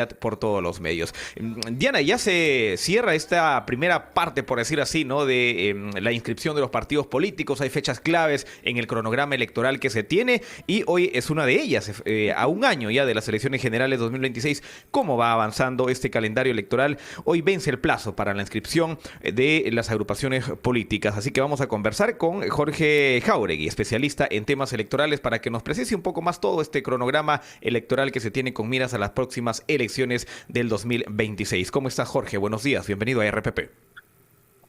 por todos los medios. Diana, ya se cierra esta primera parte, por decir así, ¿no? De la inscripción de los partidos políticos. Hay fechas claves en el cronograma electoral que se tiene y hoy es una de ellas, a un año ya de las elecciones generales 2026. ¿Cómo va avanzando este calendario electoral? Hoy vence el plazo para la inscripción de las agrupaciones políticas, así que vamos a conversar con Jorge Jáuregui, especialista en temas electorales, para que nos precise un poco más todo este cronograma electoral que se tiene con miras a las próximas elecciones del 2026. ¿Cómo estás, Jorge? Buenos días, bienvenido a RPP.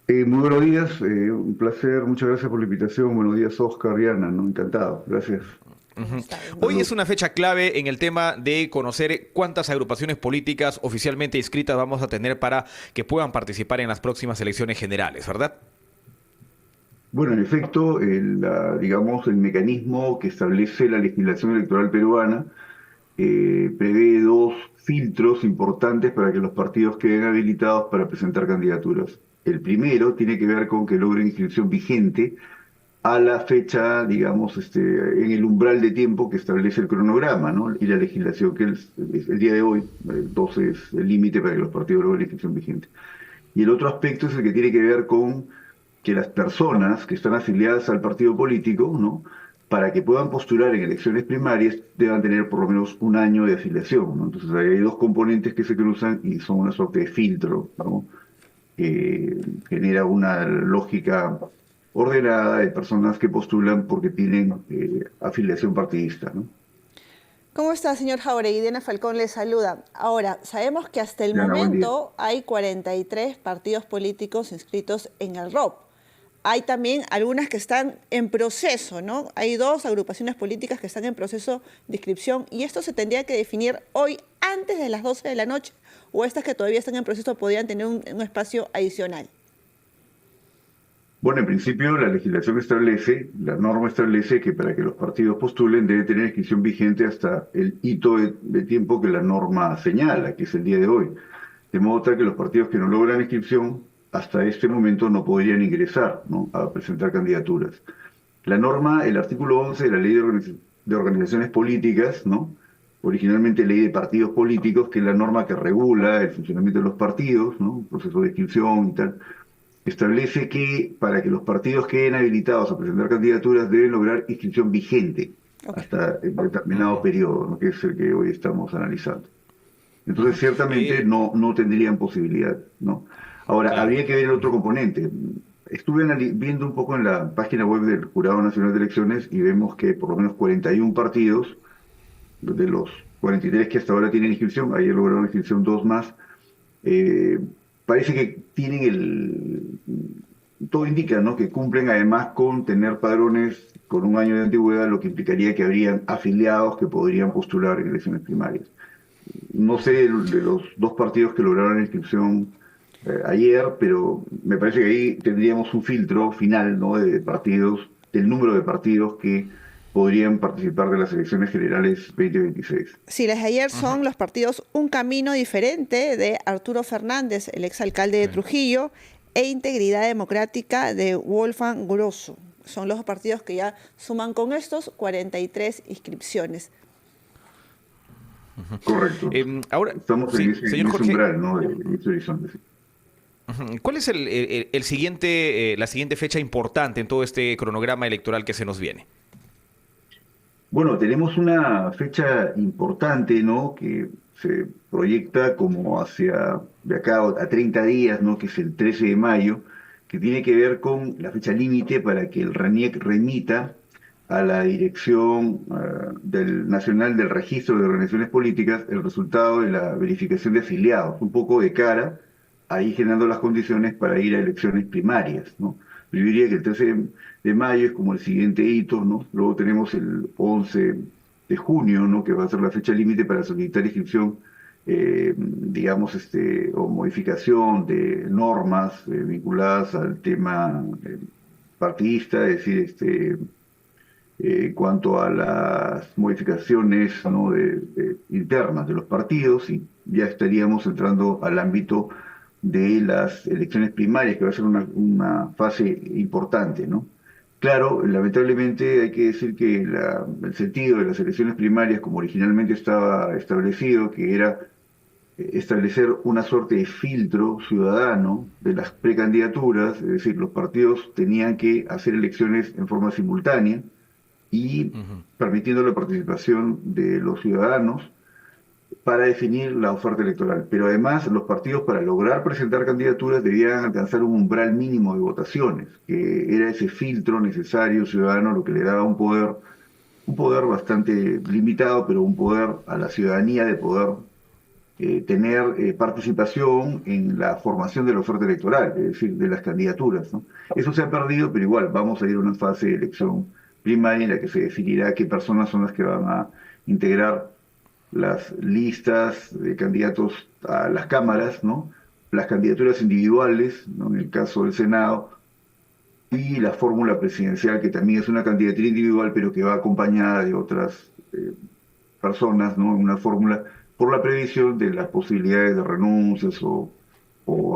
Muy buenos días, un placer, muchas gracias por la invitación. Buenos días, Oscar, Diana, ¿no? Encantado, gracias. ¿Cómo Ujú. está? Hoy Bienvenido. es Salud. una fecha clave en el tema de conocer cuántas agrupaciones políticas oficialmente inscritas vamos a tener para que puedan participar en las próximas elecciones generales, ¿verdad? Bueno, en efecto, digamos, el mecanismo que establece la legislación electoral peruana prevé dos filtros importantes para que los partidos queden habilitados para presentar candidaturas. El primero tiene que ver con que logren inscripción vigente a la fecha, digamos, en el umbral de tiempo que establece el cronograma, ¿no? Y la legislación, que es el día de hoy, el 12 es el límite para que los partidos logren inscripción vigente. Y el otro aspecto es el que tiene que ver con que las personas que están afiliadas al partido político, ¿no? Para que puedan postular en elecciones primarias, deban tener por lo menos un año de afiliación, ¿no? Entonces ahí hay dos componentes que se cruzan y son una suerte de filtro, ¿no? Que genera una lógica ordenada de personas que postulan porque tienen afiliación partidista, ¿no? ¿Cómo está, señor Jauregui? Diana Falcón le saluda. Ahora, sabemos que hasta el Diana, buen día. momento hay 43 partidos políticos inscritos en el ROP. Hay también algunas que están en proceso, ¿no? Hay dos agrupaciones políticas que están en proceso de inscripción y esto se tendría que definir hoy antes de las 12 de la noche, o estas que todavía están en proceso podrían tener un espacio adicional. Bueno, en principio la legislación establece, la norma establece que para que los partidos postulen debe tener inscripción vigente hasta el hito de tiempo que la norma señala, que es el día de hoy. De modo tal que los partidos que no logran inscripción hasta este momento no podrían ingresar, ¿no? A presentar candidaturas. La norma, el artículo 11 de la Ley de Organizaciones Políticas, ¿no? Originalmente Ley de Partidos Políticos, que es la norma que regula el funcionamiento de los partidos, ¿no? Proceso de inscripción y tal, establece que para que los partidos queden habilitados a presentar candidaturas deben lograr inscripción vigente Ok. hasta el determinado Ujú, periodo, ¿no? Que es el que hoy estamos analizando. Entonces, ujú. ciertamente no tendrían posibilidad, ¿no? Ahora, Claro. habría que ver el otro componente. Estuve viendo un poco en la página web del Jurado Nacional de Elecciones y vemos que por lo menos 41 partidos, de los 43 que hasta ahora tienen inscripción, ayer lograron inscripción dos más, eh, parece que tienen todo indica, ¿no? Que cumplen además con tener padrones con un año de antigüedad, lo que implicaría que habrían afiliados que podrían postular en elecciones primarias. No sé de los dos partidos que lograron la inscripción ayer, pero me parece que ahí tendríamos un filtro final, ¿no? De partidos, del número de partidos que podrían participar de las elecciones generales 2026. Sí, las de ayer Ujú. son los partidos Un Camino Diferente de Arturo Fernández, el exalcalde de Sí. Trujillo, e Integridad Democrática de Wolfgang Grosso. Son los partidos que ya suman con estos 43 inscripciones. Correcto. Ahora, Estamos sí, en señor ese Jorge, umbral, ¿no? De ese horizonte. Sí. ¿cuál es el siguiente, la siguiente fecha importante en todo este cronograma electoral que se nos viene? Bueno, tenemos una fecha importante, ¿no? Que se proyecta como hacia de acá a 30 días, ¿no? Que es el 13 de mayo, que tiene que ver con la fecha límite para que el RENIEC remita a la Dirección del Nacional del Registro de Organizaciones Políticas el resultado de la verificación de afiliados, un poco de cara a ir generando las condiciones para ir a elecciones primarias, ¿no? Yo diría que el 13 de mayo es como el siguiente hito, ¿no? Luego tenemos el 11 de junio, ¿no? Que va a ser la fecha límite para solicitar inscripción, digamos, o modificación de normas vinculadas al tema partidista, es decir, en cuanto a las modificaciones, ¿no? Internas de los partidos, y ya estaríamos entrando al ámbito de las elecciones primarias, que va a ser una fase importante, ¿no? Claro, lamentablemente hay que decir que el sentido de las elecciones primarias, como originalmente estaba establecido, que era establecer una suerte de filtro ciudadano de las precandidaturas, es decir, los partidos tenían que hacer elecciones en forma simultánea y Ujú. permitiendo la participación de los ciudadanos para definir la oferta electoral. Pero además los partidos para lograr presentar candidaturas debían alcanzar un umbral mínimo de votaciones, que era ese filtro necesario ciudadano lo que le daba un poder bastante limitado, pero un poder a la ciudadanía de poder tener participación en la formación de la oferta electoral, es decir, de las candidaturas, ¿no? Eso se ha perdido, pero igual vamos a ir a una fase de elección primaria en la que se definirá qué personas son las que van a integrar las listas de candidatos a las cámaras, ¿no? Las candidaturas individuales, ¿no? En el caso del Senado, y la fórmula presidencial, que también es una candidatura individual, pero que va acompañada de otras personas, ¿no? En una fórmula, por la previsión de las posibilidades de renuncias o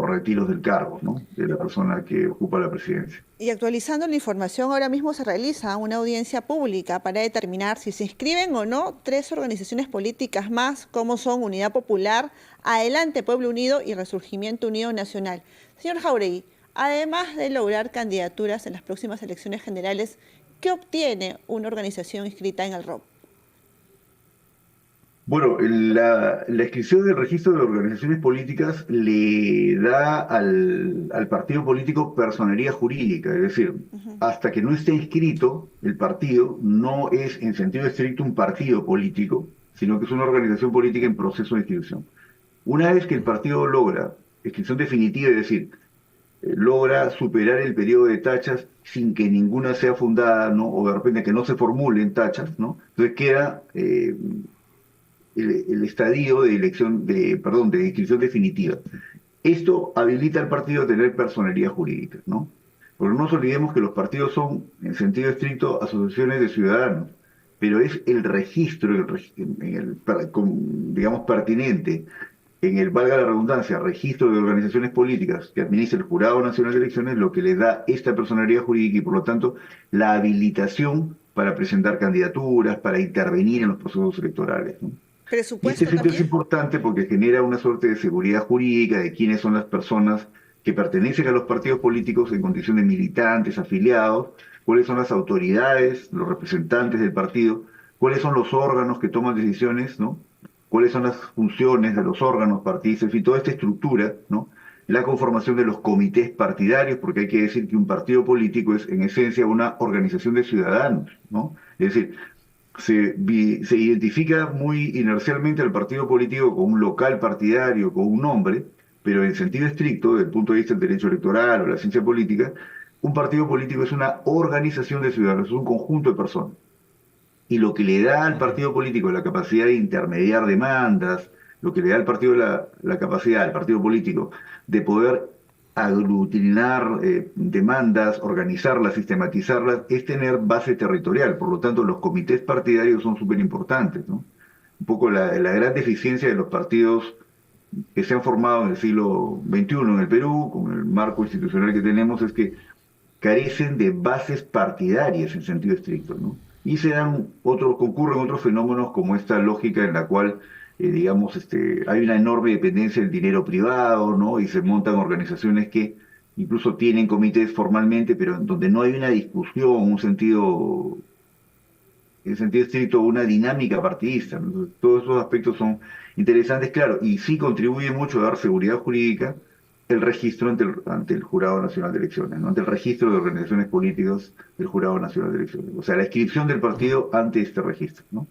retiros del cargo, ¿no? De la persona que ocupa la presidencia. Y actualizando la información, ahora mismo se realiza una audiencia pública para determinar si se inscriben o no tres organizaciones políticas más, como son Unidad Popular, Adelante Pueblo Unido y Resurgimiento Unido Nacional. Señor Jauregui, además de lograr candidaturas en las próximas elecciones generales, ¿qué obtiene una organización inscrita en el ROP? Bueno, la inscripción del registro de organizaciones políticas le da al partido político personería jurídica, es decir, Ujú. hasta que no esté inscrito, el partido no es en sentido estricto un partido político, sino que es una organización política en proceso de inscripción. Una vez que el partido logra inscripción definitiva, es decir, logra superar el periodo de tachas sin que ninguna sea fundada, ¿no? O de repente que no se formulen tachas, ¿no? Entonces queda el estadio de elección, perdón, de inscripción definitiva. Esto habilita al partido a tener personería jurídica, ¿no? Porque no nos olvidemos que los partidos son, en sentido estricto, asociaciones de ciudadanos, pero es el registro, digamos, pertinente en el, valga la redundancia, registro de organizaciones políticas que administra el Jurado Nacional de Elecciones, lo que le da esta personalidad jurídica y, por lo tanto, la habilitación para presentar candidaturas, para intervenir en los procesos electorales, ¿no? Y este ¿Presupuesto filtro es también? importante porque genera una suerte de seguridad jurídica de quiénes son las personas que pertenecen a los partidos políticos en condición de militantes, afiliados, cuáles son las autoridades, los representantes del partido, cuáles son los órganos que toman decisiones, ¿no? Cuáles son las funciones de los órganos partidistas y toda esta estructura, ¿no? La conformación de los comités partidarios, porque hay que decir que un partido político es en esencia una organización de ciudadanos, ¿no? Es decir, se identifica muy inercialmente al partido político con un local partidario, con un nombre, pero en sentido estricto, desde el punto de vista del derecho electoral o la ciencia política, un partido político es una organización de ciudadanos, es un conjunto de personas. Y lo que le da al Ujú. partido político la capacidad de intermediar demandas, lo que le da al partido la capacidad al partido político de poder aglutinar demandas, organizarlas, sistematizarlas, es tener base territorial. Por lo tanto, los comités partidarios son súper importantes, ¿no? Un poco la gran deficiencia de los partidos que se han formado en el siglo XXI en el Perú, con el marco institucional que tenemos, es que carecen de bases partidarias en sentido estricto, ¿no? Y concurren otros fenómenos como esta lógica en la cual, digamos, hay una enorme dependencia del dinero privado, ¿no? Y se montan organizaciones que incluso tienen comités formalmente, pero en donde no hay una discusión, en sentido estricto, una dinámica partidista, ¿no? Entonces, todos esos aspectos son interesantes, claro, y sí contribuye mucho a dar seguridad jurídica el registro ante el Jurado Nacional de Elecciones, ¿no? Ante el registro de organizaciones políticas del Jurado Nacional de Elecciones. O sea, la inscripción del Ujú. partido ante este registro, ¿no?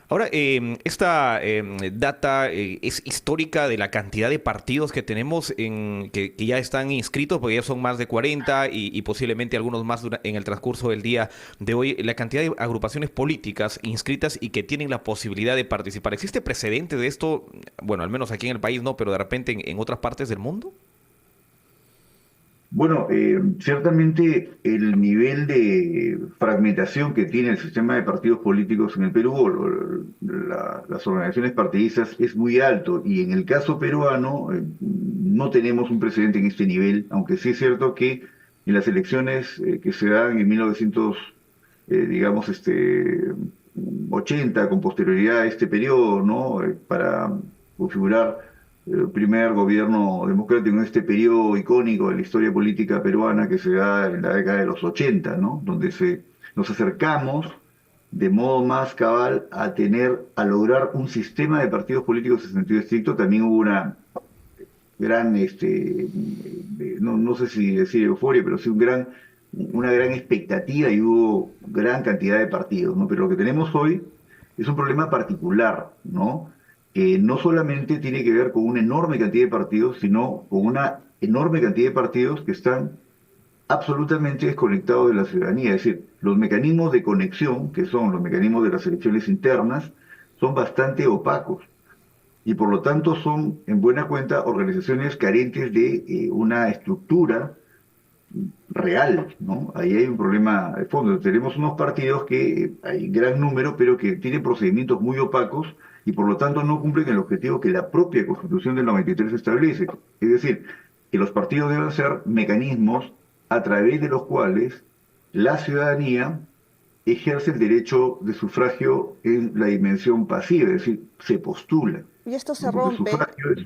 Ahora, esta data es histórica de la cantidad de partidos que tenemos que ya están inscritos, porque ya son más de 40 y posiblemente algunos más en el transcurso del día de hoy. La cantidad de agrupaciones políticas inscritas y que tienen la posibilidad de participar. ¿Existe precedente de esto? Bueno, al menos aquí en el país no, pero de repente en otras partes del mundo. Bueno, ciertamente el nivel de fragmentación que tiene el sistema de partidos políticos en el Perú, las organizaciones partidistas, es muy alto. Y en el caso peruano, no tenemos un precedente en este nivel, aunque sí es cierto que en las elecciones que se dan en 1900, digamos, 80, con posterioridad a este periodo, ¿no? Para configurar el primer gobierno democrático en este periodo icónico de la historia política peruana que se da en la década de los 80, ¿no? Donde nos acercamos de modo más cabal a lograr un sistema de partidos políticos en sentido estricto. También hubo una gran, no sé si decir euforia, pero sí una gran expectativa y hubo gran cantidad de partidos, ¿no? Pero lo que tenemos hoy es un problema particular, ¿no? Que no solamente tiene que ver con una enorme cantidad de partidos, sino con una enorme cantidad de partidos que están absolutamente desconectados de la ciudadanía. Es decir, los mecanismos de conexión, que son los mecanismos de las elecciones internas, son bastante opacos y por lo tanto son, en buena cuenta, organizaciones carentes de una estructura real, ¿no? Ahí hay un problema de fondo. Tenemos unos partidos que hay gran número, pero que tienen procedimientos muy opacos y por lo tanto no cumplen el objetivo que la propia Constitución del 93 establece. Es decir, que los partidos deben ser mecanismos a través de los cuales la ciudadanía ejerce el derecho de sufragio en la dimensión pasiva, es decir, se postula, Y esto se ¿no? Porque rompe. sufragio es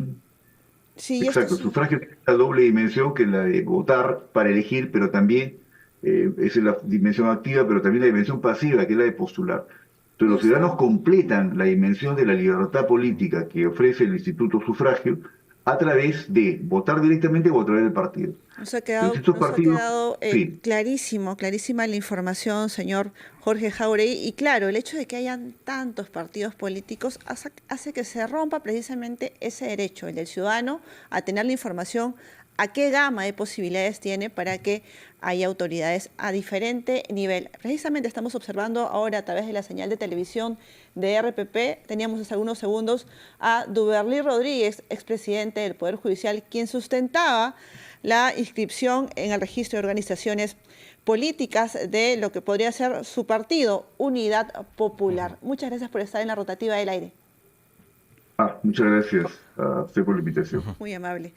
Sí, exacto, el sufragio tiene la doble dimensión que la de votar para elegir, pero también esa es la dimensión activa, pero también la dimensión pasiva, que es la de postular. Entonces y los ciudadanos esto completan la dimensión de la libertad política que ofrece el Instituto Sufragio a través de votar directamente o a través del partido. Entonces estos nos ha partidos, quedado sí, clarísima la información, señor Jorge Jauregui. Y claro, el hecho de que hayan tantos partidos políticos hace que se rompa precisamente ese derecho, el del ciudadano, a tener la información, a qué gama de posibilidades tiene para que haya autoridades a diferente nivel. Precisamente estamos observando ahora a través de la señal de televisión de RPP, teníamos hace algunos segundos a Duberly Rodríguez, expresidente del Poder Judicial, quien sustentaba la inscripción en el registro de organizaciones políticas de lo que podría ser su partido, Unidad Popular. Muchas gracias por estar en la rotativa del aire. muchas gracias a usted por la invitación. Muy amable.